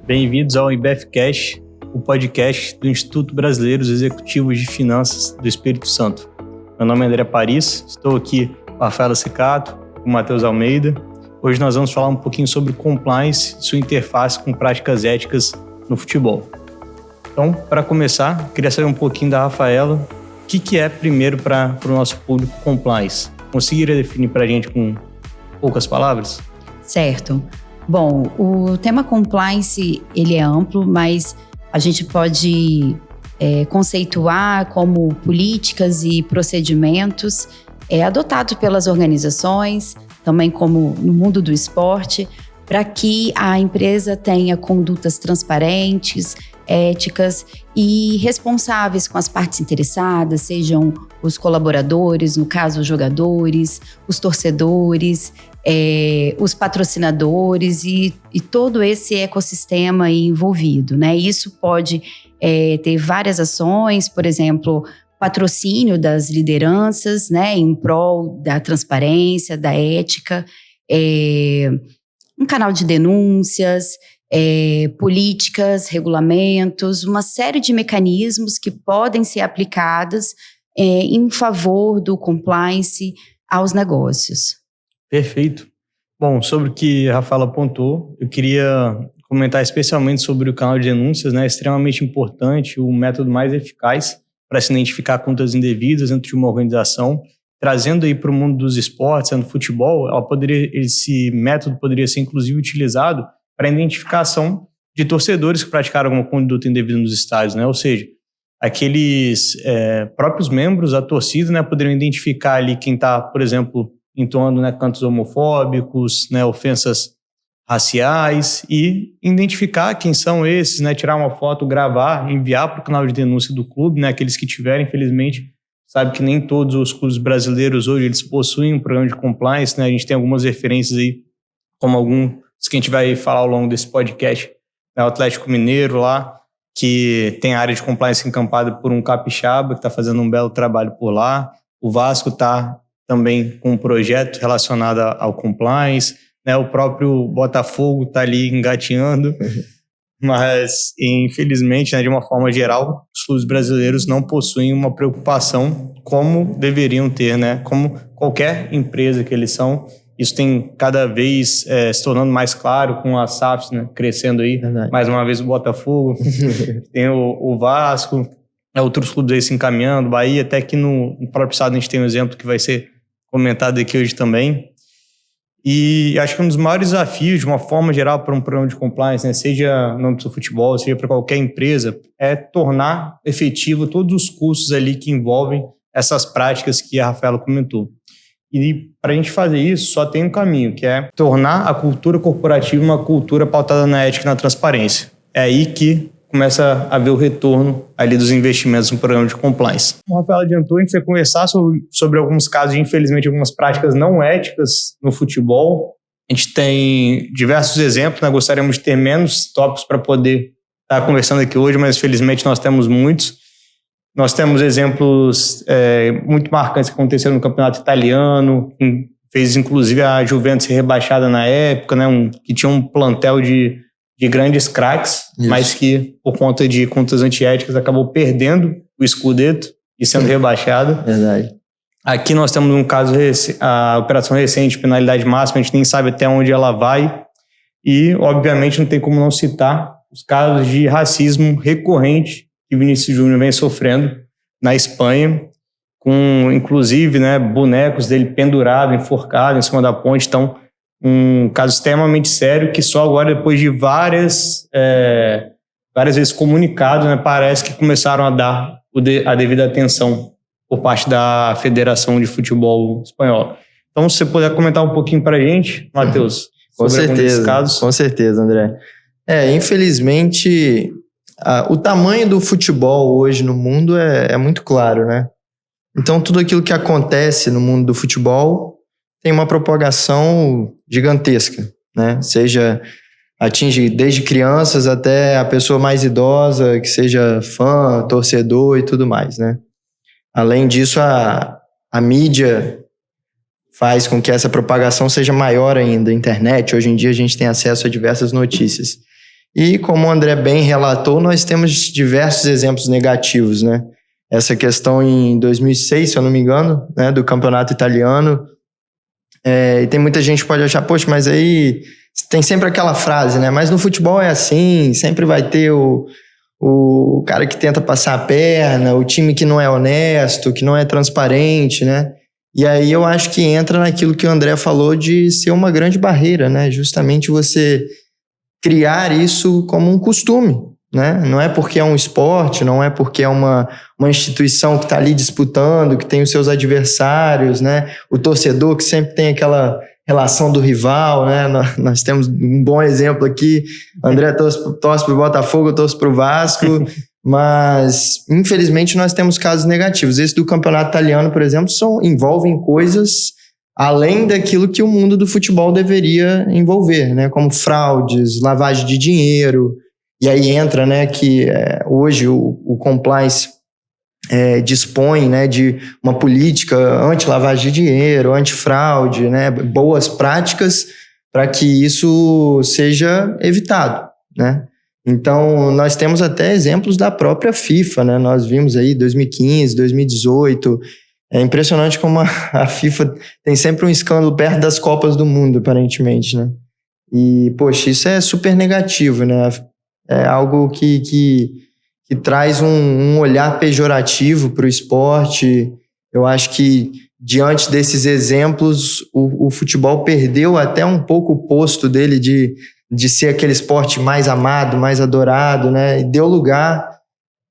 Bem-vindos ao IBFcast, o podcast do Instituto Brasileiro dos Executivos de Finanças do Espírito Santo. Meu nome é André Paris, estou aqui com a Rafaela Secato, com o Matheus Almeida. Hoje nós vamos falar um pouquinho sobre compliance e sua interface com práticas éticas no futebol. Então, para começar, queria saber um pouquinho da Rafaela, o que é primeiro para o nosso público compliance? Conseguiria definir para a gente com poucas palavras? Certo. Bom, o tema compliance, ele é amplo, mas a gente pode conceituar como políticas e procedimentos adotados pelas organizações, também como no mundo do esporte, para que a empresa tenha condutas transparentes, éticas e responsáveis com as partes interessadas, sejam os colaboradores, no caso os jogadores, os torcedores, os patrocinadores e todo esse ecossistema envolvido, né? Isso pode ter várias ações, por exemplo, patrocínio das lideranças, né, em prol da transparência, da ética, um canal de denúncias, políticas, regulamentos, uma série de mecanismos que podem ser aplicados em favor do compliance aos negócios. Perfeito. Bom, sobre o que a Rafaela apontou, eu queria comentar especialmente sobre o canal de denúncias, né, extremamente importante, o método mais eficaz para se identificar condutas indevidas dentro de uma organização, trazendo aí para o mundo dos esportes, no futebol, esse método poderia ser inclusive utilizado para a identificação de torcedores que praticaram alguma conduta indevida nos estádios, né? Ou seja, aqueles próprios membros da torcida, né, poderiam identificar ali quem está, por exemplo, entoando, né, cantos homofóbicos, né, ofensas raciais e identificar quem são esses, né, tirar uma foto, gravar, enviar para o canal de denúncia do clube, né, aqueles que tiverem, infelizmente, sabe que nem todos os clubes brasileiros hoje eles possuem um programa de compliance, né, a gente tem algumas referências aí, como alguns que a gente vai falar ao longo desse podcast, né, o Atlético Mineiro lá, que tem a área de compliance encampada por um capixaba, que está fazendo um belo trabalho por lá, o Vasco está também com um projeto relacionado ao compliance, né, o próprio Botafogo está ali engatinhando, mas infelizmente, né, de uma forma geral, os clubes brasileiros não possuem uma preocupação como deveriam ter, né, como qualquer empresa que eles são. Isso tem cada vez se tornando mais claro com as SAFs, né, crescendo aí. Verdade. Mais uma vez o Botafogo, tem o Vasco, outros clubes aí se encaminhando, Bahia, até que no próprio estado a gente tem um exemplo que vai ser comentado aqui hoje também. E acho que um dos maiores desafios, de uma forma geral, para um programa de compliance, né, seja no âmbito do futebol, seja para qualquer empresa, é tornar efetivo todos os custos ali que envolvem essas práticas que a Rafaela comentou. E para a gente fazer isso, só tem um caminho, que é tornar a cultura corporativa uma cultura pautada na ética e na transparência. É aí que começa a ver o retorno ali dos investimentos no programa de compliance. Como a Rafaela adiantou, a gente vai conversar sobre alguns casos de, infelizmente, algumas práticas não éticas no futebol. A gente tem diversos exemplos, né? Gostaríamos de ter menos tópicos para poder estar conversando aqui hoje, mas felizmente nós temos muitos. Nós temos exemplos muito marcantes que aconteceram no campeonato italiano, que fez inclusive a Juventus ser rebaixada na época, né? Que tinha um plantel de grandes craques, mas que por conta de contas antiéticas acabou perdendo o Scudetto e sendo rebaixada. Verdade. Aqui nós temos um caso, a operação recente, penalidade máxima, a gente nem sabe até onde ela vai e obviamente não tem como não citar os casos de racismo recorrente que Vinícius Júnior vem sofrendo na Espanha, com inclusive, né, bonecos dele pendurado, enforcado em cima da ponte. Então, um caso extremamente sério que só agora, depois de várias vezes comunicado, né, parece que começaram a dar a devida atenção por parte da Federação de Futebol Espanhola. Então, se você puder comentar um pouquinho para a gente, Matheus, sobre algum desses casos. Com certeza, André. Infelizmente, o tamanho do futebol hoje no mundo é muito claro, né? Então, tudo aquilo que acontece no mundo do futebol tem uma propagação gigantesca, né? Atinge desde crianças até a pessoa mais idosa, que seja fã, torcedor e tudo mais, né? Além disso, a mídia faz com que essa propagação seja maior ainda. A internet, hoje em dia, a gente tem acesso a diversas notícias. E como o André bem relatou, nós temos diversos exemplos negativos, né? Essa questão em 2006, se eu não me engano, né, do campeonato italiano. E tem muita gente que pode achar, poxa, mas aí tem sempre aquela frase, né? Mas no futebol é assim, sempre vai ter o cara que tenta passar a perna, o time que não é honesto, que não é transparente, né? E aí eu acho que entra naquilo que o André falou de ser uma grande barreira, né? Justamente você criar isso como um costume, né? Não é porque é um esporte, não é porque é uma instituição que está ali disputando, que tem os seus adversários, né? O torcedor que sempre tem aquela relação do rival, né? Nós temos um bom exemplo aqui, o André torce para o Botafogo, eu torço para o Vasco, mas infelizmente nós temos casos negativos. Esse do campeonato italiano, por exemplo, envolvem coisas além daquilo que o mundo do futebol deveria envolver, né? Como fraudes, lavagem de dinheiro. E aí entra, né, que hoje o compliance dispõe, né, de uma política anti-lavagem de dinheiro, anti-fraude, né, boas práticas para que isso seja evitado, né? Então, nós temos até exemplos da própria FIFA, né? Nós vimos aí 2015, 2018. É impressionante como a FIFA tem sempre um escândalo perto das Copas do Mundo, aparentemente, né? E, poxa, isso é super negativo, né? É algo que traz um olhar pejorativo para o esporte. Eu acho que, diante desses exemplos, o futebol perdeu até um pouco o posto dele de ser aquele esporte mais amado, mais adorado, né? E deu lugar,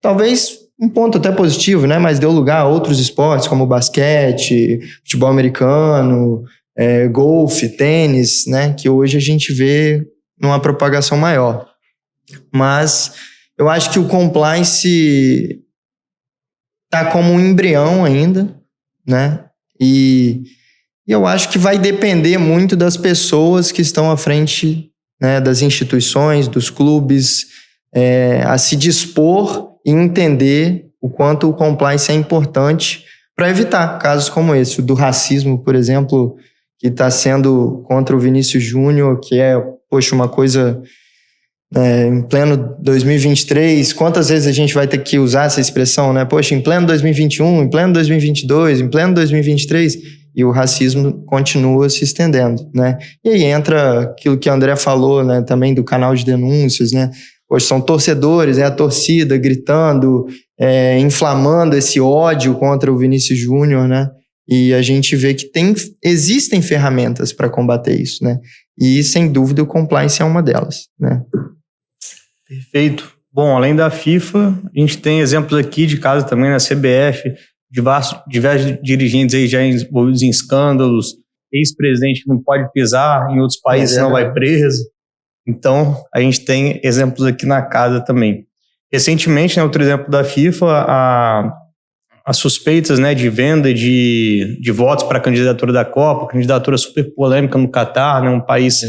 talvez um ponto até positivo, né? Mas deu lugar a outros esportes, como basquete, futebol americano, golfe, tênis, né? Que hoje a gente vê numa propagação maior. Mas eu acho que o compliance está como um embrião ainda, né? E eu acho que vai depender muito das pessoas que estão à frente, né, das instituições, dos clubes, a se dispor e entender o quanto o compliance é importante para evitar casos como esse, o do racismo, por exemplo, que está sendo contra o Vinícius Júnior, que poxa, uma coisa em pleno 2023, quantas vezes a gente vai ter que usar essa expressão, né? Poxa, em pleno 2021, em pleno 2022, em pleno 2023, e o racismo continua se estendendo, né? E aí entra aquilo que o André falou, né? Também do canal de denúncias, né? Hoje são torcedores, a torcida gritando, inflamando esse ódio contra o Vinícius Júnior, né? E a gente vê que existem ferramentas para combater isso, né? E, sem dúvida, o compliance é uma delas, né? Perfeito. Bom, além da FIFA, a gente tem exemplos aqui de casos também na CBF, diversos dirigentes aí já envolvidos em escândalos, ex-presidente que não pode pisar em outros países, não vai preso. Então, a gente tem exemplos aqui na casa também. Recentemente, né, outro exemplo da FIFA, as suspeitas, né, de venda de votos para a candidatura da Copa, candidatura super polêmica no Catar, né, um país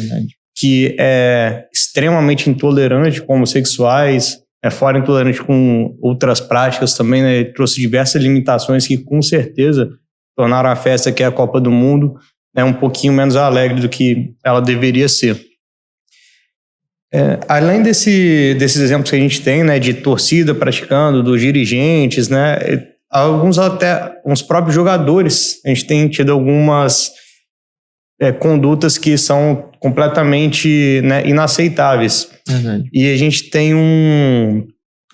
que é extremamente intolerante com homossexuais, fora intolerante com outras práticas também, né, trouxe diversas limitações que com certeza tornaram a festa que é a Copa do Mundo, né, um pouquinho menos alegre do que ela deveria ser. Além desses exemplos que a gente tem, né, de torcida praticando, dos dirigentes, né, uns próprios jogadores, a gente tem tido algumas condutas que são completamente, né, inaceitáveis. Verdade. E a gente tem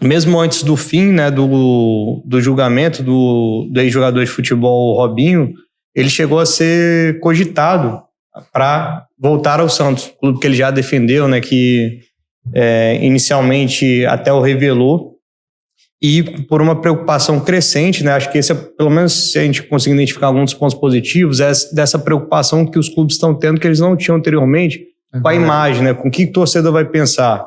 mesmo antes do fim, né, do julgamento do ex-jogador de futebol Robinho, ele chegou a ser cogitado para voltar ao Santos, clube que ele já defendeu, né, que inicialmente até o revelou, e por uma preocupação crescente, né, acho que esse pelo menos se a gente conseguir identificar alguns dos pontos positivos, dessa preocupação que os clubes estão tendo, que eles não tinham anteriormente, com a imagem, né, com o que o torcedor vai pensar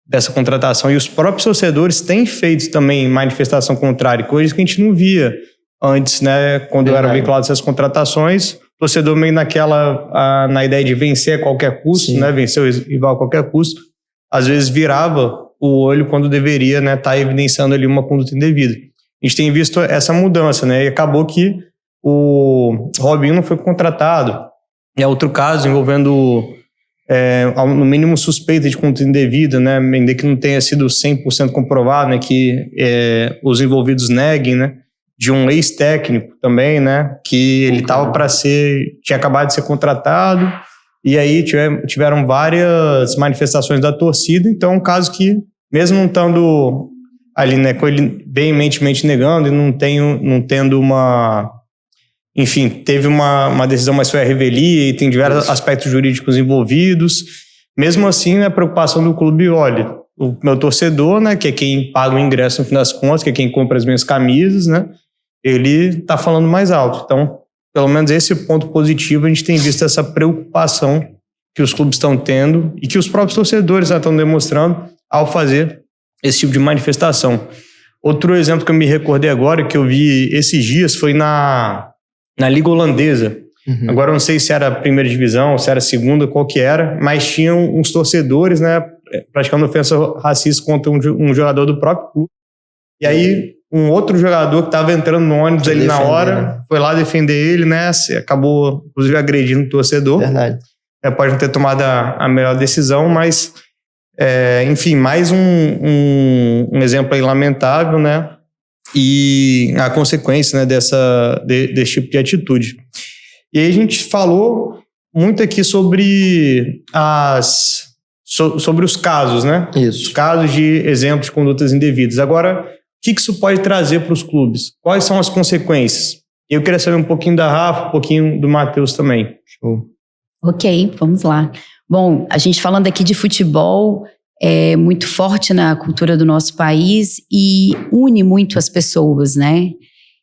dessa contratação. E os próprios torcedores têm feito também manifestação contrária, coisas que a gente não via antes, né, quando eram vinculadas essas contratações. O torcedor meio na ideia de vencer a qualquer custo, né, vencer o rival a qualquer custo, às vezes virava o olho quando deveria, né, tá evidenciando ali uma conduta indevida. A gente tem visto essa mudança, né, e acabou que o Robinho não foi contratado. E é outro caso envolvendo no mínimo suspeita de conduta indevida, né, ainda que não tenha sido 100% comprovado, né, que os envolvidos neguem, né, de um ex-técnico também, né, que ele tinha acabado de ser contratado, e aí tiveram várias manifestações da torcida. Então é um caso que, mesmo não estando ali, né, com ele veementemente negando e não tendo uma... Enfim, teve uma decisão, mas foi a revelia e tem diversos aspectos jurídicos envolvidos. Mesmo assim, né, a preocupação do clube, olha, o meu torcedor, né, que é quem paga o ingresso no fim das contas, que é quem compra as minhas camisas, né, ele está falando mais alto. Então, pelo menos esse ponto positivo, a gente tem visto essa preocupação que os clubes estão tendo e que os próprios torcedores estão demonstrando ao fazer esse tipo de manifestação. Outro exemplo que eu me recordei agora, que eu vi esses dias, foi na Liga Holandesa. Agora eu não sei se era a primeira divisão, se era a segunda, qual que era, mas tinham uns torcedores, né, praticando ofensa racista contra um jogador do próprio clube. E aí um outro jogador que estava entrando no ônibus ali na hora, foi lá defender ele, né, acabou inclusive agredindo o torcedor. Verdade. Pode não ter tomado a melhor decisão, mas enfim, mais um exemplo aí lamentável, né, e a consequência, né, desse tipo de atitude. E aí a gente falou muito aqui sobre os casos, né? Isso. Os casos de exemplos de condutas indevidas. Agora, o que isso pode trazer para os clubes? Quais são as consequências? Eu queria saber um pouquinho da Rafa, um pouquinho do Matheus também. Show. Ok, vamos lá. Bom, a gente falando aqui de futebol, é muito forte na cultura do nosso país e une muito as pessoas, né?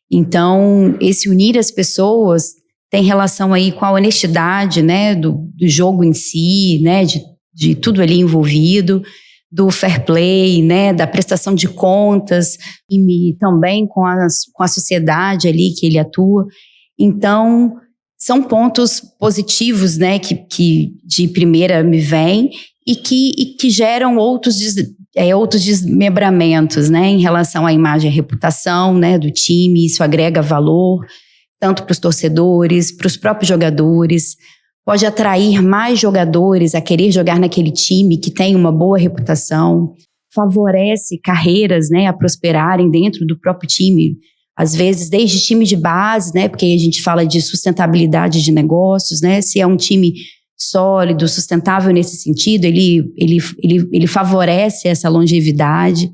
Então, esse unir as pessoas tem relação aí com a honestidade, né, do jogo em si, né, de tudo ali envolvido, do fair play, né, da prestação de contas e também com a sociedade ali que ele atua. Então, são pontos positivos, né, que de primeira me vêm e que geram outros desmembramentos, né, em relação à imagem e reputação, né, do time. Isso agrega valor tanto para os torcedores, para os próprios jogadores, pode atrair mais jogadores a querer jogar naquele time que tem uma boa reputação, favorece carreiras, né, a prosperarem dentro do próprio time, às vezes desde time de base, né, porque a gente fala de sustentabilidade de negócios, né, se é um time sólido, sustentável nesse sentido, ele favorece essa longevidade.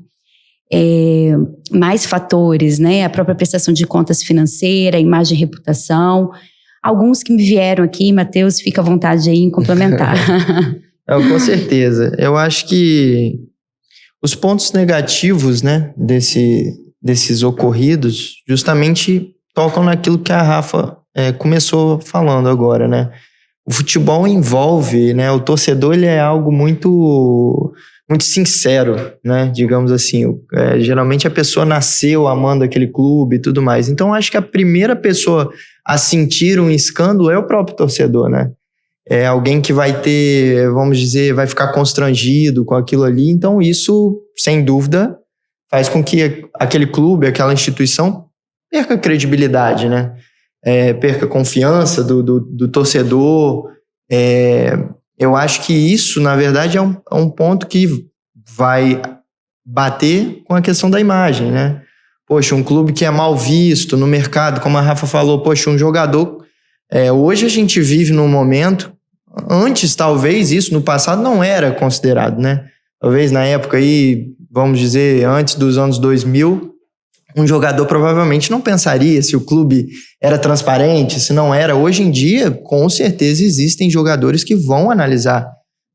Mais fatores, né? A própria prestação de contas financeira, imagem e reputação. Alguns que me vieram aqui, Matheus, fica à vontade aí em complementar. Com certeza. Eu acho que os pontos negativos, né, desses ocorridos, justamente tocam naquilo que a Rafa começou falando agora, né? O futebol envolve, né? O torcedor, ele é algo muito sincero, né? Digamos assim. Geralmente a pessoa nasceu amando aquele clube e tudo mais. Então, acho que a primeira pessoa a sentir um escândalo é o próprio torcedor, né? É alguém que vai ter, vamos dizer, vai ficar constrangido com aquilo ali. Então, isso, sem dúvida, faz com que aquele clube, aquela instituição perca credibilidade, né? Perca confiança do torcedor. Eu acho que isso, na verdade, é um ponto que vai bater com a questão da imagem, né? Poxa, um clube que é mal visto no mercado, como a Rafa falou, poxa, um jogador... hoje a gente vive num momento... Antes, talvez, isso no passado não era considerado, né? Talvez na época aí, vamos dizer, antes dos anos 2000, um jogador provavelmente não pensaria se o clube era transparente, se não era. Hoje em dia, com certeza, existem jogadores que vão analisar,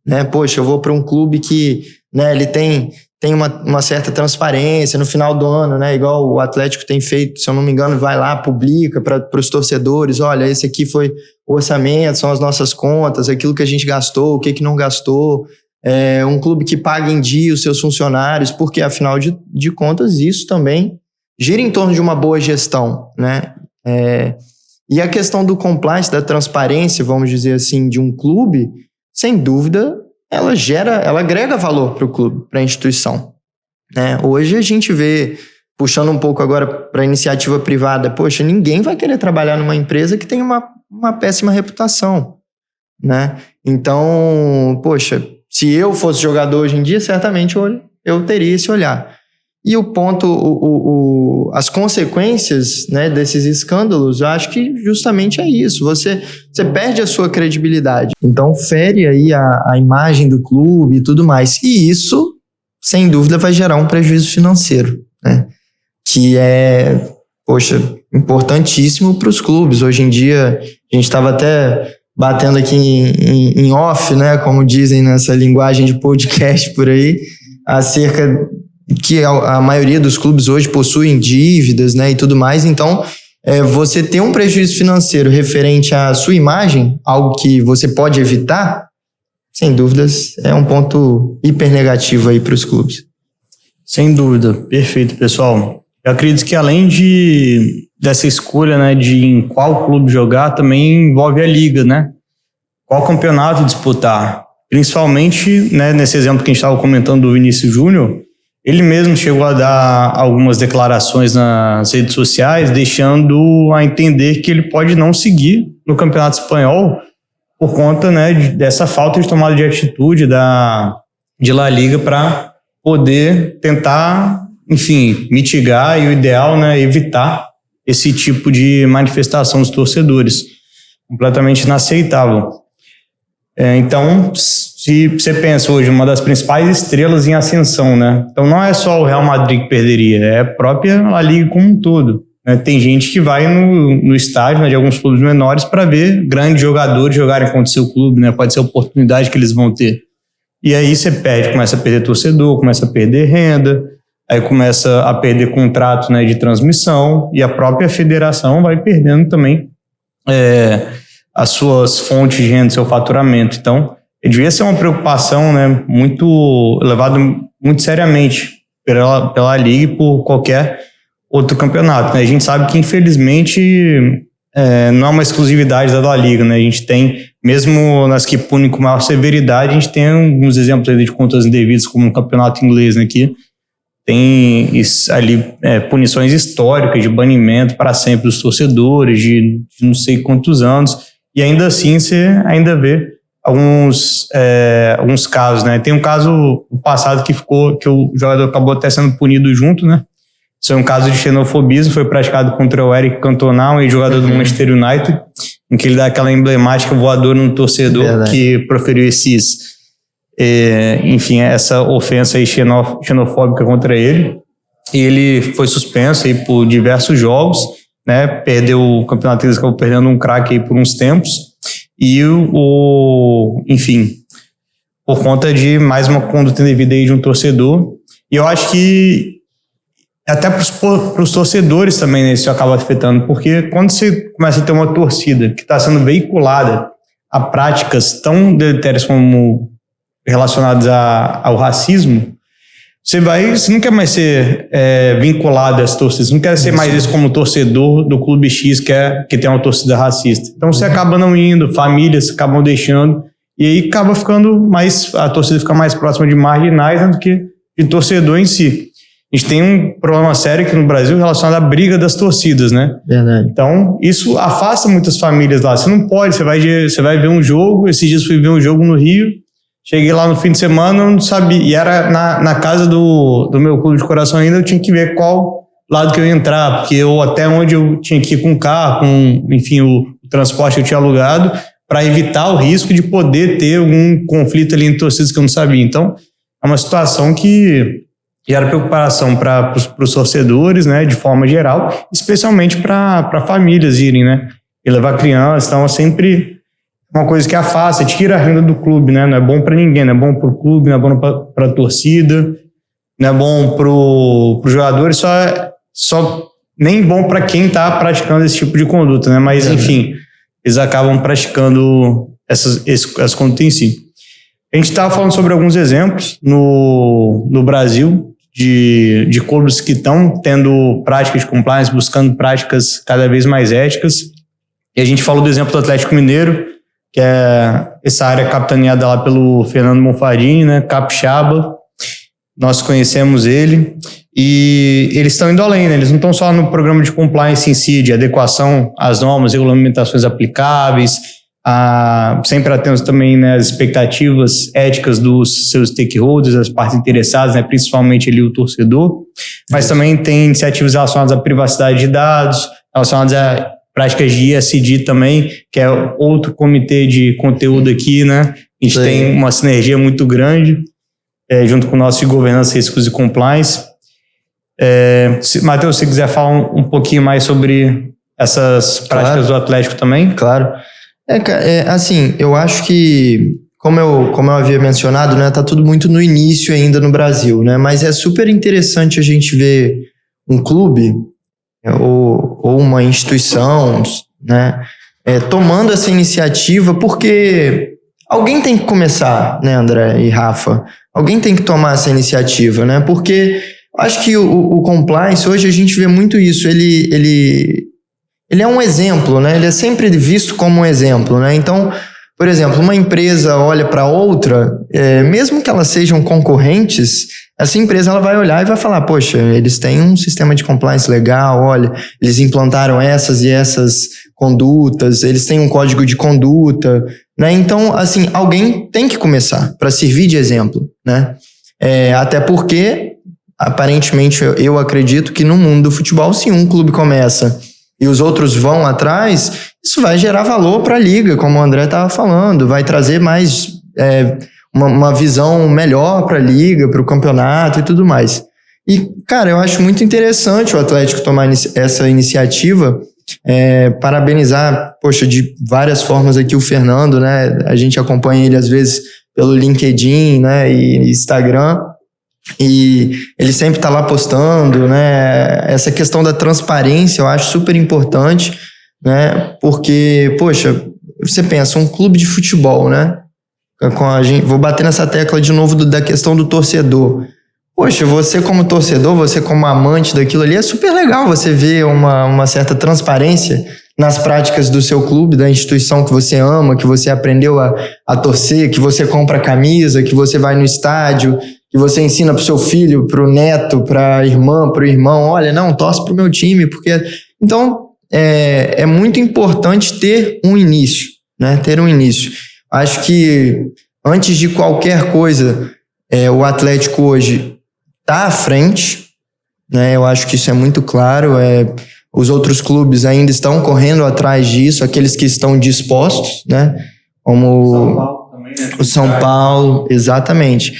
né? Poxa, eu vou para um clube que, né, ele tem uma certa transparência no final do ano, né? Igual o Atlético tem feito, se eu não me engano, vai lá, publica para os torcedores, olha, esse aqui foi o orçamento, são as nossas contas, aquilo que a gente gastou, o que não gastou. Um clube que paga em dia os seus funcionários, porque afinal de contas isso também gira em torno de uma boa gestão, né? E a questão do compliance, da transparência, vamos dizer assim, de um clube, sem dúvida, ela agrega valor para o clube, para a instituição, né? Hoje a gente vê, puxando um pouco agora para a iniciativa privada, poxa, ninguém vai querer trabalhar numa empresa que tem uma péssima reputação. né? Então, poxa, se eu fosse jogador hoje em dia, certamente eu teria esse olhar. E o ponto, as consequências, né, desses escândalos, eu acho que justamente é isso. Você perde a sua credibilidade. Então, fere aí a imagem do clube e tudo mais. E isso, sem dúvida, vai gerar um prejuízo financeiro, né? Que é, poxa, importantíssimo para os clubes. Hoje em dia, a gente estava até batendo aqui em off, né, como dizem nessa linguagem de podcast por aí, acerca que a maioria dos clubes hoje possuem dívidas, né, e tudo mais. Então, você ter um prejuízo financeiro referente à sua imagem, algo que você pode evitar, sem dúvidas, é um ponto hiper negativo aí para os clubes. Sem dúvida, perfeito, pessoal. Eu acredito que além dessa escolha, né, de em qual clube jogar, também envolve a liga, né? Qual campeonato disputar. Principalmente, né, nesse exemplo que a gente estava comentando do Vinícius Júnior, ele mesmo chegou a dar algumas declarações nas redes sociais, deixando a entender que ele pode não seguir no Campeonato Espanhol por conta, né, dessa falta de tomada de atitude de La Liga para poder tentar, enfim, mitigar e o ideal, né, evitar esse tipo de manifestação dos torcedores. Completamente inaceitável. Então, se você pensa hoje, uma das principais estrelas em ascensão, né? Então não é só o Real Madrid que perderia, é a própria La Liga como um todo, né? Tem gente que vai no estádio, né, de alguns clubes menores para ver grandes jogadores jogarem contra o seu clube, né? Pode ser a oportunidade que eles vão ter. E aí você perde, começa a perder torcedor, começa a perder renda, aí começa a perder contrato, né, de transmissão, e a própria federação vai perdendo também as suas fontes de renda, seu faturamento. Então, devia ser uma preocupação, né, muito levada muito seriamente pela Liga e por qualquer outro campeonato, né? A gente sabe que, infelizmente, não é uma exclusividade da La Liga, né? A gente tem, mesmo nas que punem com maior severidade, a gente tem alguns exemplos ali de contas indevidas, como no campeonato inglês, né, que tem ali punições históricas de banimento para sempre dos torcedores, de não sei quantos anos, e ainda assim você ainda vê alguns casos, né? Tem um caso passado que o jogador acabou até sendo punido junto, né? Isso é um caso de xenofobismo, foi praticado contra o Eric Cantona, um jogador do Manchester United, em que ele dá aquela emblemática voadora no torcedor. Verdade. Que proferiu essa ofensa aí xenofóbica contra ele. E ele foi suspenso aí por diversos jogos, né? Perdeu o campeonato, ele acabou perdendo um craque aí por uns tempos. E enfim, por conta de mais uma conduta indevida aí de um torcedor. E eu acho que até para os torcedores também, né, isso acaba afetando, porque quando você começa a ter uma torcida que está sendo veiculada a práticas tão deletérias como relacionadas ao racismo, você não quer mais ser vinculado a essa torcida, você não quer ser mais isso como torcedor do clube X que tem uma torcida racista. Então você acaba não indo, famílias acabam deixando, e aí acaba a torcida fica mais próxima de marginais, né, do que de torcedor em si. A gente tem um problema sério aqui no Brasil relacionado à briga das torcidas, né? Verdade. Então, isso afasta muitas famílias lá. Você não pode, você vai ver um jogo, esses dias fui ver um jogo no Rio, cheguei lá no fim de semana, eu não sabia, e era na casa do meu clube de coração ainda, eu tinha que ver qual lado que eu ia entrar, porque até onde eu tinha que ir com o carro, enfim, o transporte que eu tinha alugado, para evitar o risco de poder ter algum conflito ali entre torcidas que eu não sabia. Então, é uma situação que gera preocupação para os torcedores, né, de forma geral, especialmente para famílias irem, né, e levar crianças. Então é sempre uma coisa que afasta, tira a renda do clube, né, não é bom para ninguém, não é bom para o clube, não é bom para a torcida, não é bom para os jogadores, só nem bom para quem está praticando esse tipo de conduta, né, mas enfim, eles acabam praticando essas condutas em si. A gente estava falando sobre alguns exemplos no Brasil, de clubes que estão tendo práticas de compliance, buscando práticas cada vez mais éticas. E a gente falou do exemplo do Atlético Mineiro, que é essa área capitaneada lá pelo Fernando Monfardini, né, capixaba. Nós conhecemos ele. E eles estão indo além, né? Eles não estão só no programa de compliance em si, de adequação às normas, regulamentações aplicáveis, sempre atento também, né, às expectativas éticas dos seus stakeholders, as partes interessadas, né, principalmente ali o torcedor, mas também tem iniciativas relacionadas à privacidade de dados, relacionadas a práticas de ESG também, que é outro comitê de conteúdo aqui, né? A gente tem uma sinergia muito grande, junto com o nosso de governança, riscos e compliance. Matheus, se você quiser falar um pouquinho mais sobre essas práticas do Atlético também. Claro. Assim, eu acho que, como eu havia mencionado, né, tá tudo muito no início ainda no Brasil, né? Mas é super interessante a gente ver um clube ou uma instituição, né, tomando essa iniciativa, porque alguém tem que começar, né, André e Rafa? Alguém tem que tomar essa iniciativa, né? Porque eu acho que o compliance, hoje a gente vê muito isso, ele é um exemplo, né? Ele é sempre visto como um exemplo, né? Então, por exemplo, uma empresa olha para outra, mesmo que elas sejam concorrentes, essa empresa ela vai olhar e vai falar, poxa, eles têm um sistema de compliance legal, olha, eles implantaram essas e essas condutas, eles têm um código de conduta, né? Então, assim, alguém tem que começar para servir de exemplo, né? Até porque, aparentemente, eu acredito que no mundo do futebol, se um clube começa e os outros vão atrás, isso vai gerar valor para a liga, como o André estava falando, vai trazer mais uma visão melhor para a liga, para o campeonato e tudo mais. E, cara, eu acho muito interessante o Atlético tomar essa iniciativa, parabenizar, poxa, de várias formas aqui o Fernando, né? A gente acompanha ele às vezes pelo LinkedIn, né, e Instagram, e ele sempre está lá postando, né? Essa questão da transparência eu acho super importante, né? Porque, poxa, você pensa, um clube de futebol, né? Vou bater nessa tecla de novo da questão do torcedor. Poxa, você como torcedor, você como amante daquilo ali, é super legal você ver uma certa transparência nas práticas do seu clube, da instituição que você ama, que você aprendeu a torcer, que você compra a camisa, que você vai no estádio, que você ensina pro seu filho, pro neto, pra irmã, pro irmão, olha, não, torce pro meu time, porque... Então, é muito importante ter um início, né? Ter um início. Acho que, antes de qualquer coisa, o Atlético hoje está à frente, né? Eu acho que isso é muito claro. Os outros clubes ainda estão correndo atrás disso, aqueles que estão dispostos, né? Como São Paulo também, né? O São Paulo, exatamente.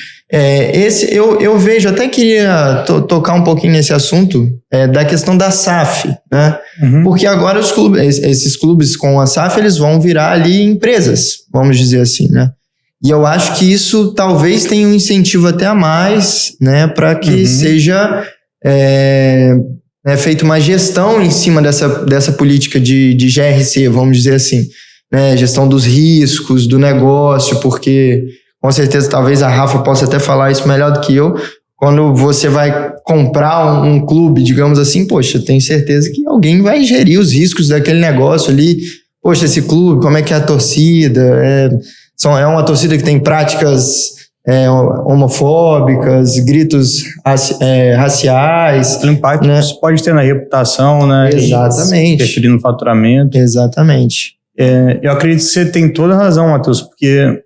Eu vejo, até queria tocar um pouquinho nesse assunto, da questão da SAF, né? Uhum. Porque agora esses clubes com a SAF, eles vão virar ali empresas, vamos dizer assim, né? E eu acho que isso talvez tenha um incentivo até a mais, né? Para que seja feita uma gestão em cima dessa política de GRC, vamos dizer assim, né? Gestão dos riscos, do negócio, porque... Com certeza, talvez a Rafa possa até falar isso melhor do que eu. Quando você vai comprar um clube, digamos assim, poxa, tenho certeza que alguém vai gerir os riscos daquele negócio ali. Poxa, esse clube, como é que é a torcida? É uma torcida que tem práticas homofóbicas, gritos raciais. O impacto, né, isso pode ter na reputação, né? Exatamente. Interferir no faturamento. Exatamente. Eu acredito que você tem toda a razão, Matheus, porque...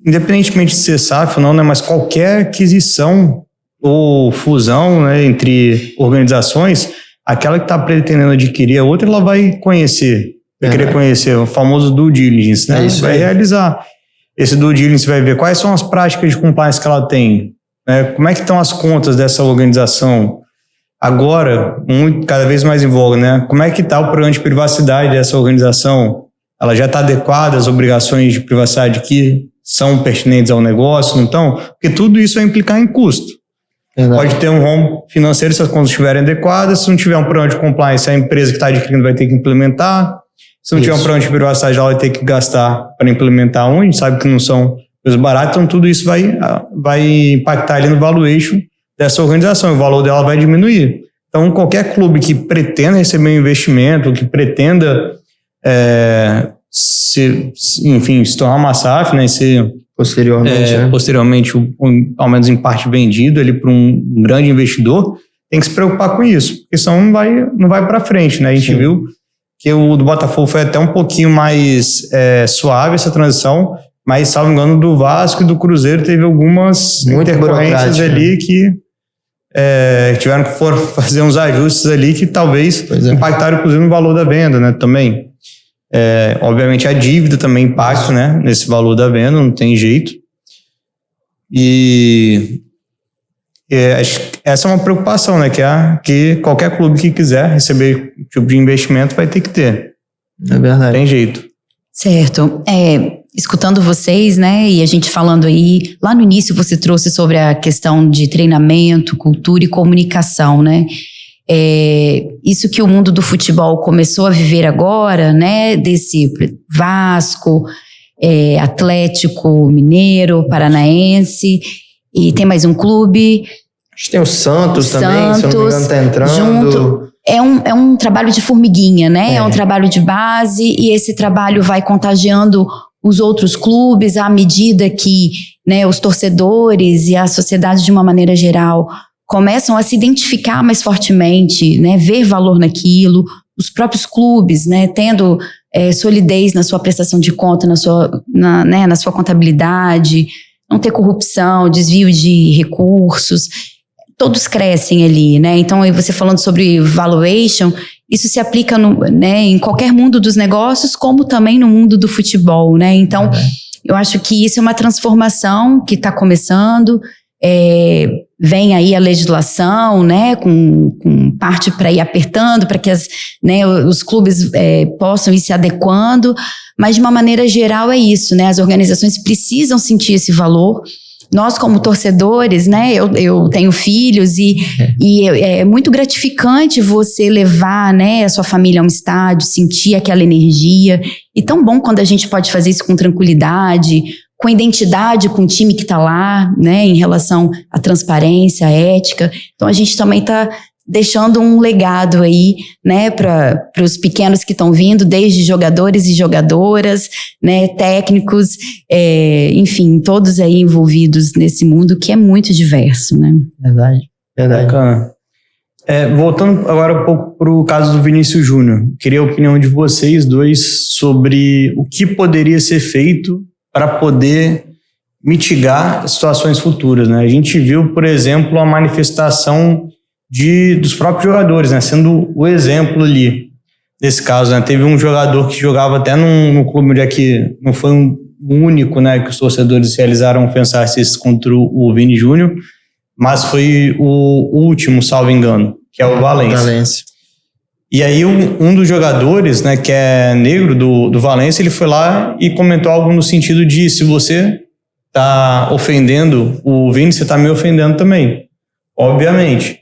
independentemente de ser SAF ou não, né, mas qualquer aquisição ou fusão, né, entre organizações, aquela que está pretendendo adquirir a outra, ela vai conhecer, vai querer conhecer, o famoso due diligence, né? Vai realizar esse due diligence, vai ver quais são as práticas de compliance que ela tem, né? Como é que estão as contas dessa organização agora, cada vez mais em voga, né? Como é que está o programa de privacidade dessa organização? Ela já está adequada às obrigações de privacidade que são pertinentes ao negócio, então, porque tudo isso vai implicar em custo. Verdade. Pode ter um rombo financeiro se as contas estiverem adequadas, se não tiver um programa de compliance, a empresa que está adquirindo vai ter que implementar, se não tiver um programa de privacidade, ela vai ter que gastar para implementar a gente sabe que não são coisas baratas, então tudo isso vai impactar ali no valuation dessa organização, o valor dela vai diminuir. Então, qualquer clube que pretenda receber um investimento, que pretenda se tornar uma SAF, né, ser posteriormente, ao menos em parte vendido ali para um grande investidor, tem que se preocupar com isso, porque senão não vai para frente, né? A gente viu que o do Botafogo foi até um pouquinho mais suave essa transição, mas, salvo engano, do Vasco e do Cruzeiro teve algumas intercorrências ali que tiveram que fazer uns ajustes ali que talvez impactaram, inclusive, no valor da venda, né, também. Obviamente a dívida também impacta, né, nesse valor da venda, não tem jeito. E acho que essa é uma preocupação, né, que qualquer clube que quiser receber tipo de investimento vai ter que ter. É verdade. Não tem jeito. Certo. Escutando vocês, né, e a gente falando aí, lá no início você trouxe sobre a questão de treinamento, cultura e comunicação, né? Isso que o mundo do futebol começou a viver agora, né, desse Vasco, Atlético Mineiro, Paranaense, e tem mais um clube. Acho que tem o Santos também, se eu não me engano, tá entrando. Junto. É um trabalho de formiguinha, né? É um trabalho de base, e esse trabalho vai contagiando os outros clubes à medida que, né, os torcedores e a sociedade de uma maneira geral começam a se identificar mais fortemente, né, ver valor naquilo, os próprios clubes, né, tendo solidez na sua prestação de conta, na sua contabilidade, não ter corrupção, desvio de recursos, todos crescem ali, né? Então, você falando sobre valuation, isso se aplica em qualquer mundo dos negócios, como também no mundo do futebol, né? Então, eu acho que isso é uma transformação que está começando. Vem aí a legislação, né, com parte para ir apertando, para que os clubes possam ir se adequando, mas de uma maneira geral é isso, né? As organizações precisam sentir esse valor. Nós, como torcedores, né, eu tenho filhos e é muito gratificante você levar, né, a sua família a um estádio, sentir aquela energia. E tão bom quando a gente pode fazer isso com tranquilidade, com identidade com o time que está lá, né, em relação à transparência, à ética. Então a gente também está deixando um legado aí, né, para os pequenos que estão vindo, desde jogadores e jogadoras, né, técnicos, enfim, todos aí envolvidos nesse mundo que é muito diverso, né? Verdade. Bacana. Voltando agora um pouco para o caso do Vinícius Júnior, queria a opinião de vocês dois sobre o que poderia ser feito para poder mitigar situações futuras, né? A gente viu, por exemplo, a manifestação dos próprios jogadores, né? Sendo o exemplo ali, nesse caso, né? Teve um jogador que jogava até num clube onde que não foi um único, né, que os torcedores realizaram ofensas racistas contra o Vini Júnior, mas foi o último, salvo engano, que é o Valência. E aí um dos jogadores, né, que é negro do Valência, ele foi lá e comentou algo no sentido de: se você tá ofendendo o Vini, você tá me ofendendo também, obviamente.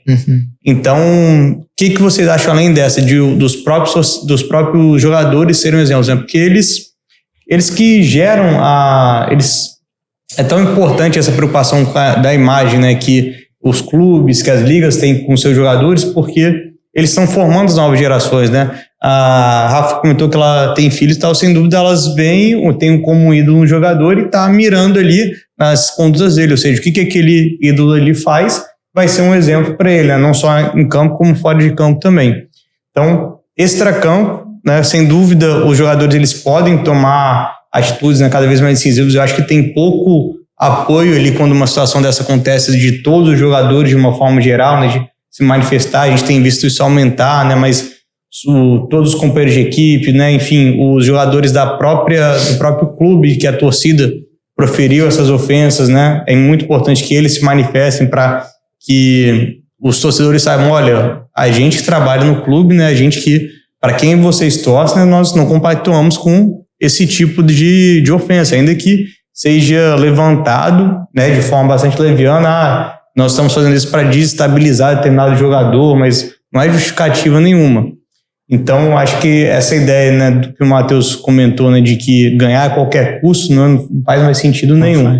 Então, o que vocês acham além dessa, dos próprios jogadores serem exemplos, né? Porque eles que geram é tão importante essa preocupação da imagem, né, que os clubes, que as ligas têm com seus jogadores, porque eles estão formando as novas gerações, né? A Rafa comentou que ela tem filhos e tal, sem dúvida elas têm como ídolo um jogador e está mirando ali nas condutas dele, ou seja, o que aquele ídolo ali faz vai ser um exemplo para ele, né? Não só em campo, como fora de campo também. Então, extracampo, né? Sem dúvida, os jogadores eles podem tomar atitudes, né, cada vez mais decisivas. Eu acho que tem pouco apoio ali quando uma situação dessa acontece de todos os jogadores de uma forma geral, né, de se manifestar. A gente tem visto isso aumentar, né, mas todos os companheiros de equipe, né, enfim, os jogadores do próprio clube que a torcida proferiu essas ofensas, né, é muito importante que eles se manifestem para que os torcedores saibam: olha, a gente que trabalha no clube, né, a gente que, para quem vocês torcem, né, nós não compactuamos com esse tipo de ofensa, ainda que seja levantado, né, de forma bastante leviana: nós estamos fazendo isso para desestabilizar determinado jogador, mas não é justificativa nenhuma. Então, acho que essa ideia, né, do que o Matheus comentou, né, de que ganhar a qualquer custo não faz mais sentido nenhum.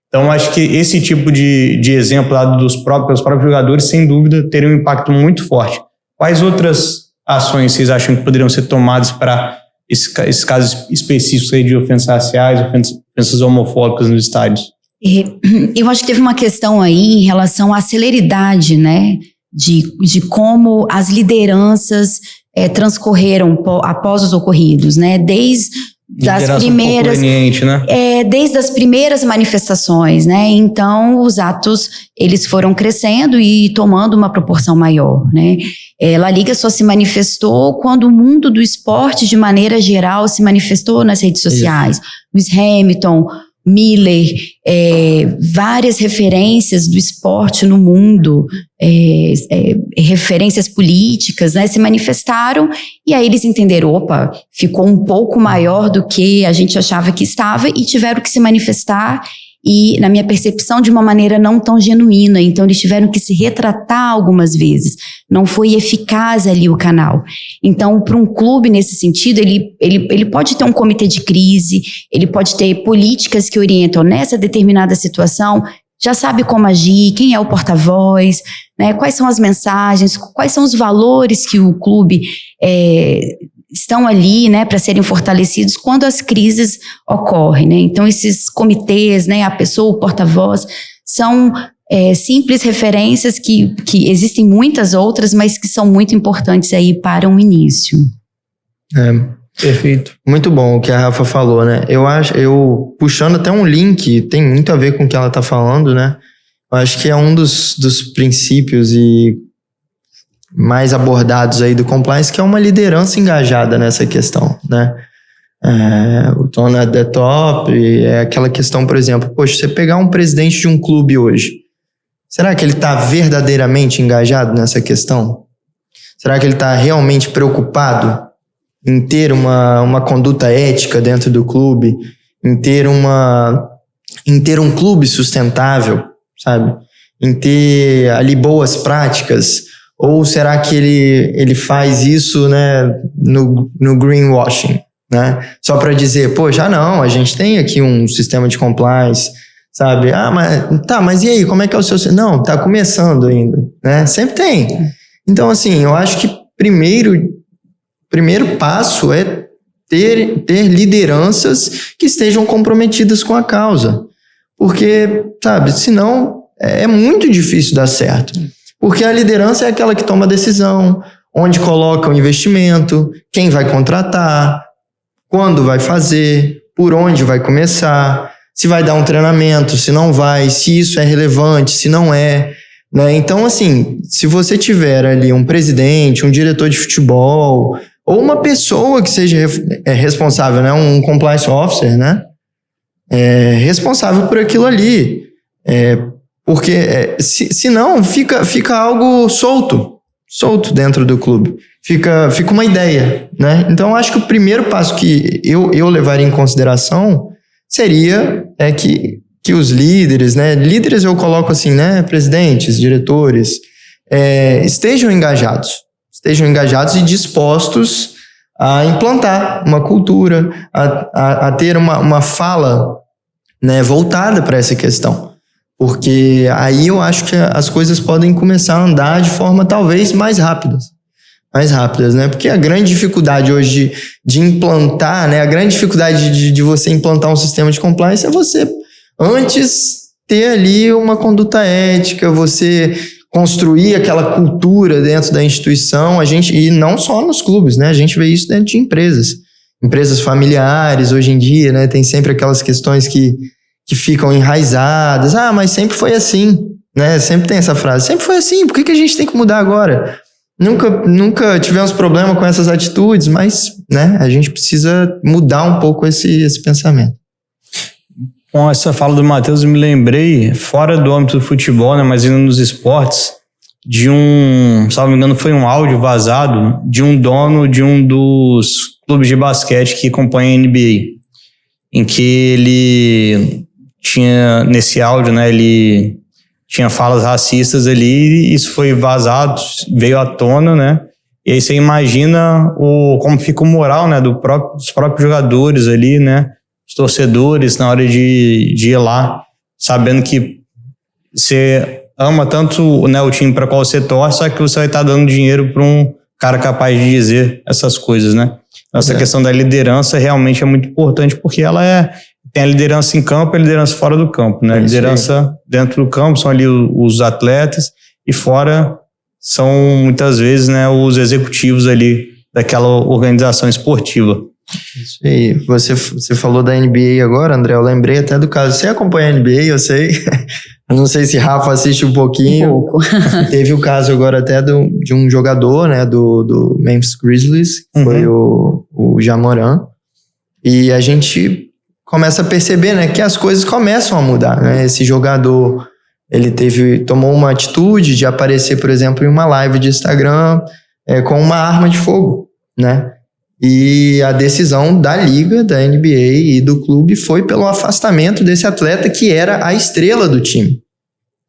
Então, acho que esse tipo de exemplo lá dos próprios jogadores, sem dúvida, teria um impacto muito forte. Quais outras ações vocês acham que poderiam ser tomadas para esses casos específicos aí de ofensas raciais, ofensas homofóbicas nos estádios? Eu acho que teve uma questão aí em relação à celeridade, né, de como as lideranças transcorreram após os ocorridos, né? Desde as primeiras manifestações, né? Então, os atos, eles foram crescendo e tomando uma proporção maior, né? La Liga só se manifestou quando o mundo do esporte, de maneira geral, se manifestou nas redes sociais. Lewis Hamilton, Miller, várias referências do esporte no mundo, referências políticas, né, se manifestaram, e aí eles entenderam, opa, ficou um pouco maior do que a gente achava que estava, e tiveram que se manifestar, e na minha percepção de uma maneira não tão genuína, então eles tiveram que se retratar algumas vezes, não foi eficaz ali o canal. Então, para um clube nesse sentido, ele pode ter um comitê de crise, ele pode ter políticas que orientam nessa determinada situação, já sabe como agir, quem é o porta-voz, né, quais são as mensagens, quais são os valores que o clube estão ali, né, para serem fortalecidos quando as crises ocorrem, né? Então, esses comitês, né, a pessoa, o porta-voz, são simples referências que existem muitas outras, mas que são muito importantes aí para um início. Perfeito. Muito bom o que a Rafa falou, né? Eu puxando até um link, tem muito a ver com o que ela está falando, né? Eu acho que é um dos princípios e mais abordados aí do compliance, que é uma liderança engajada nessa questão, né? O tone at the top, é aquela questão, por exemplo, poxa, você pegar um presidente de um clube hoje, será que ele está verdadeiramente engajado nessa questão? Será que ele está realmente preocupado em ter uma conduta ética dentro do clube, em ter um clube sustentável, sabe? Em ter ali boas práticas? Ou será que ele faz isso, né, no greenwashing, né? Só para dizer, pô, já não, a gente tem aqui um sistema de compliance, sabe? Mas e aí, como é que é o seu... Não, tá começando ainda, né? Sempre tem. Então, assim, eu acho que primeiro passo é ter lideranças que estejam comprometidas com a causa. Porque, sabe, senão é muito difícil dar certo. Porque a liderança é aquela que toma a decisão, onde coloca o investimento, quem vai contratar, quando vai fazer, por onde vai começar, se vai dar um treinamento, se não vai, se isso é relevante, se não é, né? Então, assim, se você tiver ali um presidente, um diretor de futebol, ou uma pessoa que seja responsável, né? Um compliance officer, né? Responsável por aquilo ali. Porque senão fica algo solto dentro do clube. Fica uma ideia, né? Então, acho que o primeiro passo que eu levaria em consideração seria que os líderes, né? Líderes eu coloco assim, né? Presidentes, diretores, estejam engajados e dispostos a implantar uma cultura, a ter uma fala, né, voltada para essa questão. Porque aí eu acho que as coisas podem começar a andar de forma talvez mais rápidas, né? Porque a grande dificuldade hoje de implantar, né? A grande dificuldade de você implantar um sistema de compliance é você, antes, ter ali uma conduta ética, você construir aquela cultura dentro da instituição, e não só nos clubes, né? A gente vê isso dentro de empresas familiares hoje em dia, né? Tem sempre aquelas questões que ficam enraizadas. Mas sempre foi assim, né? Sempre tem essa frase, sempre foi assim, por que a gente tem que mudar agora? Nunca tivemos problema com essas atitudes, mas, né, a gente precisa mudar um pouco esse pensamento. Com essa fala do Matheus, eu me lembrei, fora do âmbito do futebol, né, mas indo nos esportes, de se não me engano, foi um áudio vazado de um dono de um dos clubes de basquete que acompanha a NBA, em que ele tinha, nesse áudio, né, ele tinha falas racistas ali, e isso foi vazado, veio à tona, né, e aí você imagina como fica o moral, né, dos próprios jogadores ali, né, os torcedores na hora de ir lá, sabendo que você ama tanto, né, o time para qual você torce, só que você vai estar dando dinheiro para um cara capaz de dizer essas coisas, né. Essa questão da liderança realmente é muito importante, porque ela tem a liderança em campo e a liderança fora do campo, né? A liderança dentro do campo são ali os atletas, e fora são muitas vezes, né, os executivos ali daquela organização esportiva. Isso aí. Você falou da NBA agora, André, eu lembrei até do caso. Você acompanha a NBA, eu sei. Eu não sei se Rafa assiste um pouquinho. Um pouco. Teve o caso agora até de um jogador, né, do Memphis Grizzlies, que foi o Ja Morant. E a gente começa a perceber, né, que as coisas começam a mudar, né? Esse jogador, ele tomou uma atitude de aparecer, por exemplo, em uma live de Instagram com uma arma de fogo, né? E a decisão da liga, da NBA e do clube foi pelo afastamento desse atleta que era a estrela do time.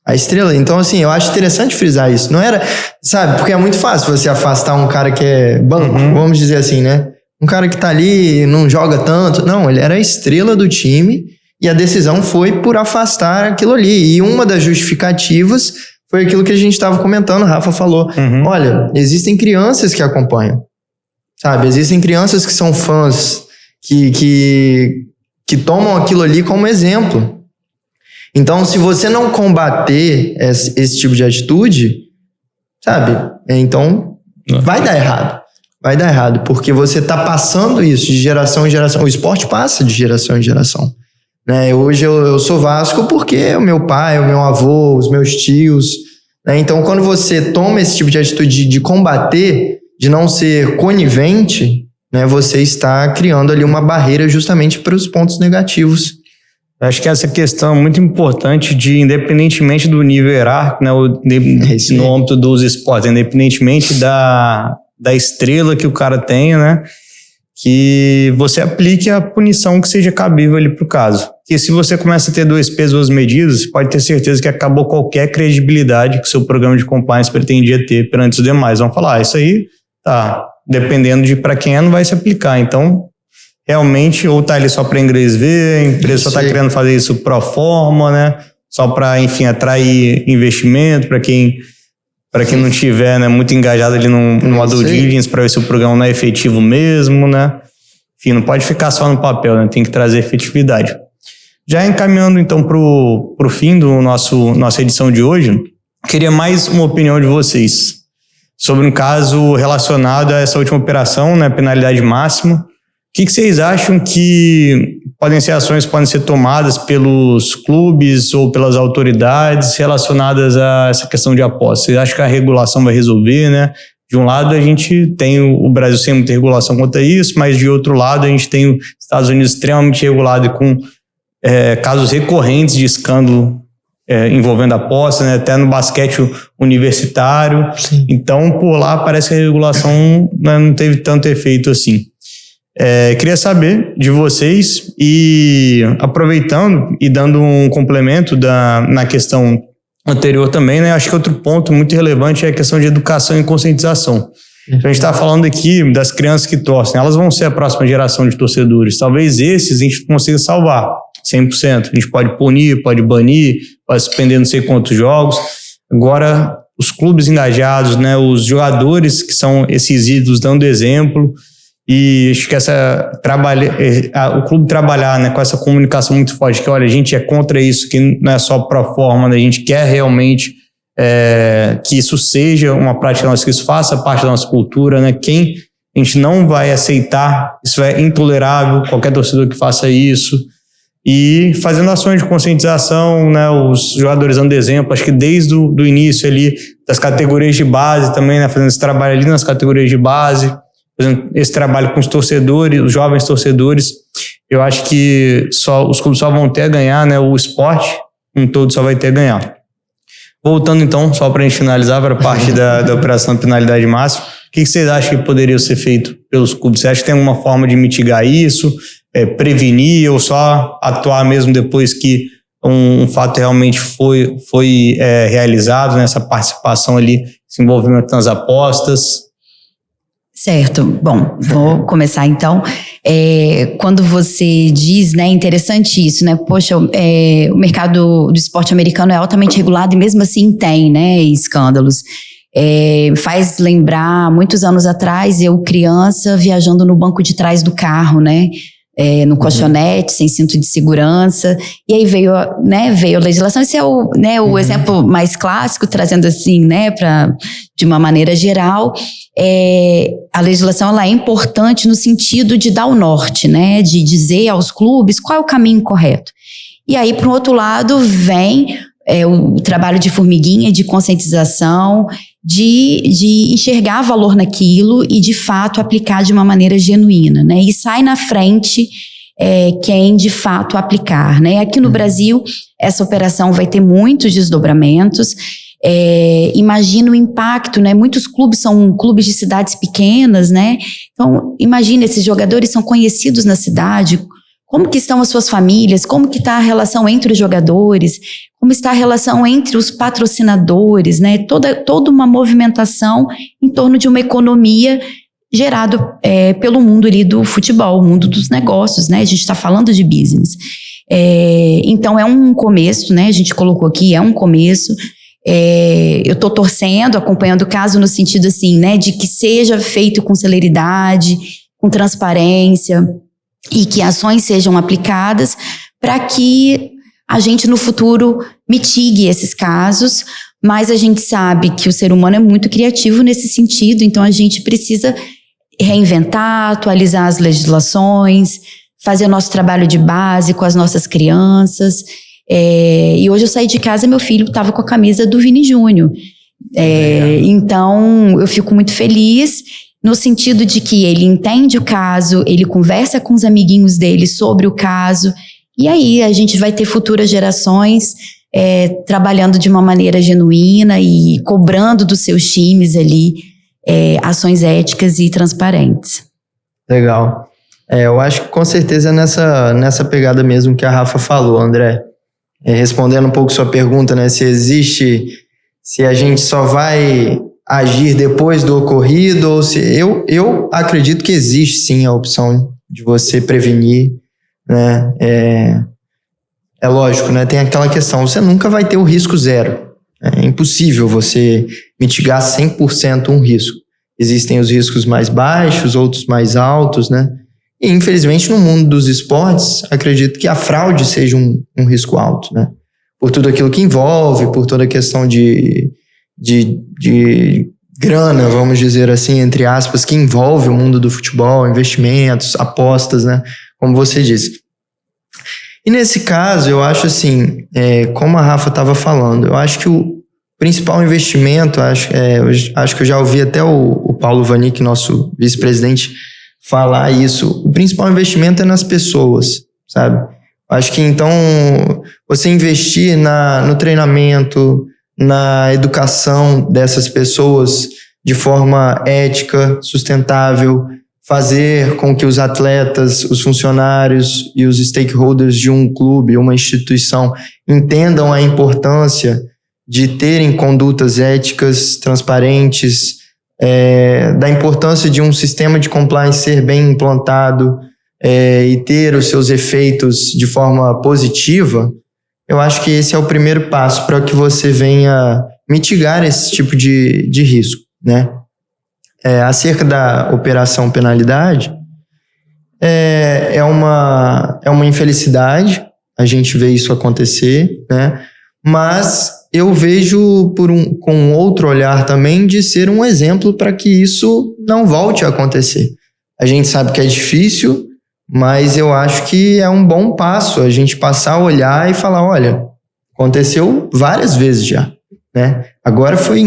A estrela. Então, assim, eu acho interessante frisar isso. Não era, sabe, porque é muito fácil você afastar um cara que é banco, vamos dizer assim, né? Um cara que tá ali, não joga tanto. Não, ele era a estrela do time e a decisão foi por afastar aquilo ali. E uma das justificativas foi aquilo que a gente estava comentando, o Rafa falou. Olha, existem crianças que acompanham. Sabe, existem crianças que são fãs, que tomam aquilo ali como exemplo. Então, se você não combater esse tipo de atitude, sabe, então vai dar errado. Vai dar errado, porque você está passando isso de geração em geração. O esporte passa de geração em geração. Né? Hoje eu sou Vasco porque o meu pai, o meu avô, os meus tios. Né? Então, quando você toma esse tipo de atitude de combater, de não ser conivente, né, você está criando ali uma barreira justamente para os pontos negativos. Eu acho que essa questão é muito importante de, independentemente do nível hierárquico, né, no âmbito dos esportes, independentemente da estrela que o cara tenha, né, que você aplique a punição que seja cabível ali para o caso. Porque se você começa a ter 2 pesos, 2 medidas, você pode ter certeza que acabou qualquer credibilidade que o seu programa de compliance pretendia ter perante os demais. Vão falar, isso aí tá, dependendo de para quem não vai se aplicar. Então, realmente, ou tá ali só para inglês ver, a empresa só tá querendo fazer isso pro forma, né? Só para, enfim, atrair investimento para quem não tiver, né, muito engajado ali numa due diligence para ver se o programa não é efetivo mesmo, né? Enfim, não pode ficar só no papel, né? Tem que trazer efetividade. Já encaminhando então pro fim do nossa edição de hoje, queria mais uma opinião de vocês sobre um caso relacionado a essa última operação, né, penalidade máxima. O que vocês acham que podem ser tomadas pelos clubes ou pelas autoridades relacionadas a essa questão de apostas? Vocês acham que a regulação vai resolver, né? De um lado, a gente tem o Brasil sem muita regulação quanto a isso, mas de outro lado, a gente tem os Estados Unidos extremamente regulado e com casos recorrentes de escândalo envolvendo apostas, né? Até no basquete universitário. Sim. Então, por lá, parece que a regulação, né, não teve tanto efeito assim. Queria saber de vocês e aproveitando e dando um complemento na questão anterior também, né? Acho que outro ponto muito relevante é a questão de educação e conscientização. Então, a gente está falando aqui das crianças que torcem, elas vão ser a próxima geração de torcedores. Talvez esses a gente consiga salvar 100%. A gente pode punir, pode banir, pode suspender não sei quantos jogos. Agora, os clubes engajados, né? Os jogadores que são esses ídolos dando exemplo. E acho que o clube trabalhar, né, com essa comunicação muito forte, que olha, a gente é contra isso, que não é só pro forma, né, a gente quer realmente que isso seja uma prática nossa, que isso faça parte da nossa cultura, né, a gente não vai aceitar, isso é intolerável, qualquer torcedor que faça isso, e fazendo ações de conscientização, né, os jogadores dando exemplo, acho que desde o início ali, das categorias de base também, né, fazendo esse trabalho ali nas categorias de base, fazendo esse trabalho com os torcedores, os jovens torcedores. Eu acho que os clubes só vão ter a ganhar, né? O esporte em todo só vai ter a ganhar. Voltando então, só para a gente finalizar para a parte da operação de penalidade máxima, o que vocês acham que poderia ser feito pelos clubes? Você acha que tem alguma forma de mitigar isso, prevenir ou só atuar mesmo depois que um fato realmente foi realizado, né? Essa participação ali, esse envolvimento nas apostas? Certo. Bom, vou começar então. Quando você diz, né, interessante isso, né? Poxa, o mercado do esporte americano é altamente regulado e mesmo assim tem, né, escândalos. Faz lembrar, muitos anos atrás, eu criança viajando no banco de trás do carro, né? no colchonete, sem cinto de segurança. E aí veio a legislação. Esse é o exemplo mais clássico, trazendo assim, de uma maneira geral. A legislação ela é importante no sentido de dar o norte, de dizer aos clubes qual é o caminho correto. E aí, por outro lado, vem o trabalho de formiguinha, de conscientização, de enxergar valor naquilo e, de fato, aplicar de uma maneira genuína, E sai na frente quem, de fato, aplicar, Aqui no Brasil, essa operação vai ter muitos desdobramentos. Imagina o impacto, Muitos clubes são clubes de cidades pequenas, Então, imagina, esses jogadores são conhecidos na cidade. Como que estão as suas famílias? Como que está a relação entre os jogadores? Como está a relação entre os patrocinadores? Toda uma movimentação em torno de uma economia gerada pelo mundo ali do futebol, o mundo dos negócios, A gente está falando de business. Então, é um começo, A gente colocou aqui, é um começo. Eu estou torcendo, acompanhando o caso no sentido assim, de que seja feito com celeridade, com transparência, e que ações sejam aplicadas para que a gente no futuro mitigue esses casos, mas a gente sabe que o ser humano é muito criativo nesse sentido, então a gente precisa reinventar, atualizar as legislações, fazer o nosso trabalho de base com as nossas crianças. E hoje eu saí de casa e meu filho estava com a camisa do Vini Júnior. Então eu fico muito feliz no sentido de que ele entende o caso, ele conversa com os amiguinhos dele sobre o caso, e aí a gente vai ter futuras gerações trabalhando de uma maneira genuína e cobrando dos seus times ali ações éticas e transparentes. Legal. Eu acho que com certeza é nessa pegada mesmo que a Rafa falou, André. Respondendo um pouco sua pergunta, se a gente só vai agir depois do ocorrido, ou se eu acredito que existe sim a opção de você prevenir, É lógico, tem aquela questão, você nunca vai ter o risco zero, é impossível você mitigar 100% um risco. Existem os riscos mais baixos, outros mais altos, E infelizmente no mundo dos esportes, acredito que a fraude seja um risco alto, Por tudo aquilo que envolve, por toda a questão de grana, vamos dizer assim, entre aspas, que envolve o mundo do futebol, investimentos, apostas, Como você disse. E nesse caso, eu acho assim, como a Rafa estava falando, eu acho que o principal investimento, acho que eu já ouvi até o Paulo Vanik, nosso vice-presidente, falar isso, o principal investimento é nas pessoas, sabe? Acho que então, você investir no treinamento, na educação dessas pessoas de forma ética, sustentável, fazer com que os atletas, os funcionários e os stakeholders de um clube, uma instituição, entendam a importância de terem condutas éticas, transparentes, da importância de um sistema de compliance ser bem implantado e ter os seus efeitos de forma positiva. Eu acho que esse é o primeiro passo para que você venha mitigar esse tipo de risco, Acerca da operação penalidade, é uma infelicidade a gente ver isso acontecer, Mas eu vejo com outro olhar também de ser um exemplo para que isso não volte a acontecer. A gente sabe que é difícil, mas eu acho que é um bom passo a gente passar a olhar e falar, olha, aconteceu várias vezes já, Agora foi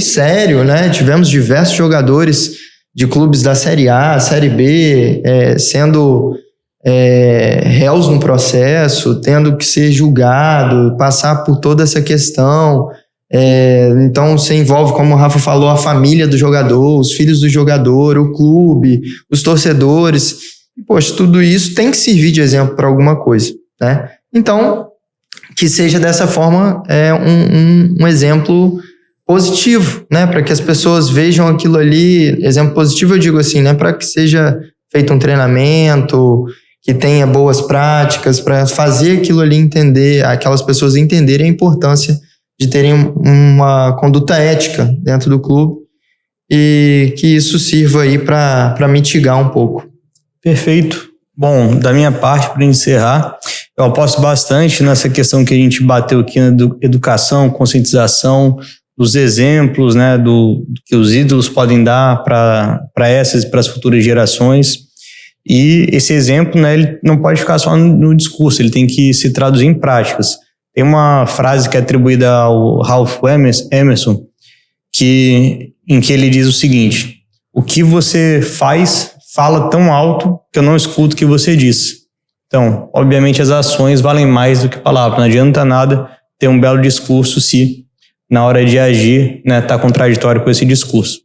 sério, Tivemos diversos jogadores de clubes da Série A, Série B, sendo réus no processo, tendo que ser julgado, passar por toda essa questão. Então você envolve, como o Rafa falou, a família do jogador, os filhos do jogador, o clube, os torcedores. Poxa, tudo isso tem que servir de exemplo para alguma coisa, Então, que seja dessa forma um exemplo positivo, para que as pessoas vejam aquilo ali. Exemplo positivo eu digo assim, para que seja feito um treinamento, que tenha boas práticas, para fazer aquilo ali aquelas pessoas entenderem a importância de terem uma conduta ética dentro do clube e que isso sirva aí para mitigar um pouco. Perfeito. Bom, da minha parte, para encerrar, eu aposto bastante nessa questão que a gente bateu aqui na educação, conscientização, dos exemplos, né, do que os ídolos podem dar para as futuras gerações. E esse exemplo, né, ele não pode ficar só no discurso, ele tem que se traduzir em práticas. Tem uma frase que é atribuída ao Ralph Emerson, em que ele diz o seguinte: o que você fala tão alto que eu não escuto o que você diz. Então, obviamente, as ações valem mais do que palavras. Não adianta nada ter um belo discurso se, na hora de agir, né, tá contraditório com esse discurso.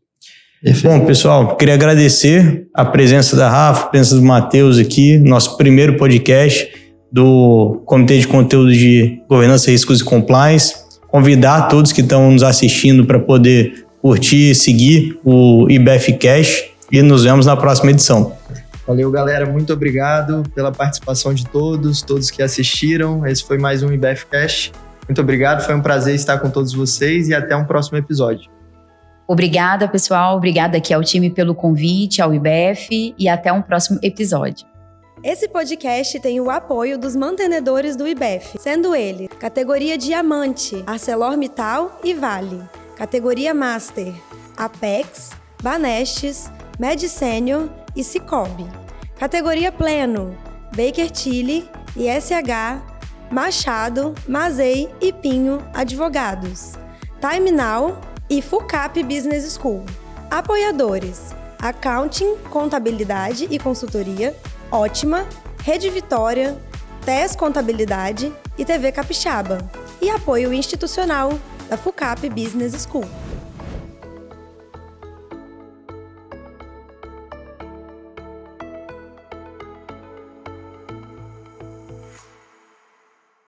Perfeito. Bom, pessoal, queria agradecer a presença da Rafa, a presença do Matheus aqui, nosso primeiro podcast do Comitê de Conteúdo de Governança, Riscos e Compliance. Convidar todos que estão nos assistindo para poder curtir, seguir o IBFcast e nos vemos na próxima edição. Valeu, galera. Muito obrigado pela participação de todos que assistiram. Esse foi mais um IBFcast. Muito obrigado, foi um prazer estar com todos vocês e até um próximo episódio. Obrigada, pessoal. Obrigada aqui ao time pelo convite, ao IBF e até um próximo episódio. Esse podcast tem o apoio dos mantenedores do IBF, sendo ele categoria Diamante, ArcelorMittal e Vale, categoria Master, Apex, Banestes, MedSenior e Cicobi, categoria Pleno, Baker Tilly e SH, Machado, Mazei e Pinho Advogados, Time Now e FUCAP Business School. Apoiadores: Accounting, Contabilidade e Consultoria, Ótima, Rede Vitória, TES Contabilidade e TV Capixaba. E apoio institucional da FUCAP Business School.